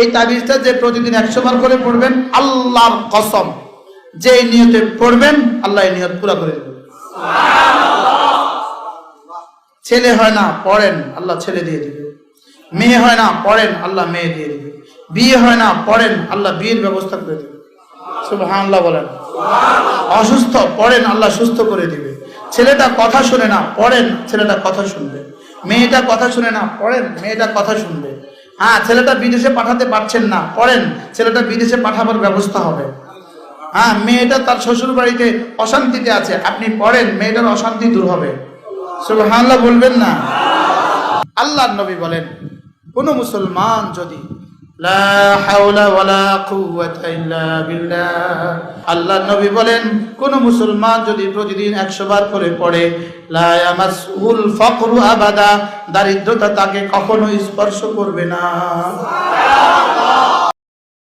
এই তাবিজটা যে প্রতিদিন 100 বার করে পড়বেন, আল্লাহর কসম যে নিয়তে পড়বেন আল্লাহ এই নিয়ত পুরা করে দেবেন। ছেলে হয় না, পড়েন, আল্লাহ ছেলে দিয়ে দিবে। মেয়ে হয় না, পড়েন, আল্লাহ মেয়ে দিয়ে দিবে। বিয়ে হয় না, পড়েন, আল্লাহ বিয়ের ব্যবস্থা করে দেবে। সুবহানাল্লাহ বলেন। অসুস্থ, পড়েন, আল্লাহ সুস্থ করে দিবে। ছেলেটা কথা শুনে না, পড়েন, ছেলেটা কথা শুনবে। মেয়েটা কথা শুনে না, পড়েন, মেয়েটা কথা শুনবে। হ্যাঁ, ছেলেটা বিদেশে পাঠাতে পারছেন না, পড়েন, ছেলেটা বিদেশে পাঠাবার ব্যবস্থা হবে। হ্যাঁ, মেয়েটা তার শ্বশুর বাড়িতে অশান্তিতে আছে, আপনি পড়েন, মেয়েটার অশান্তি দূর হবে। সুবহানাল্লাহ বলবেন না? আল্লাহর নবী বলেন, কোন মুসলমান যদি লা হাওলা ওয়ালা কুওয়াতা ইল্লা বিল্লাহ, আল্লাহর নবী বলেন কোন মুসলমান যদি প্রতিদিন 100 বার করে পড়ে, লা ইয়ামাসুল ফাকরু আবাদা, দারিদ্রতা তাকে কখনো স্পর্শ করবে না।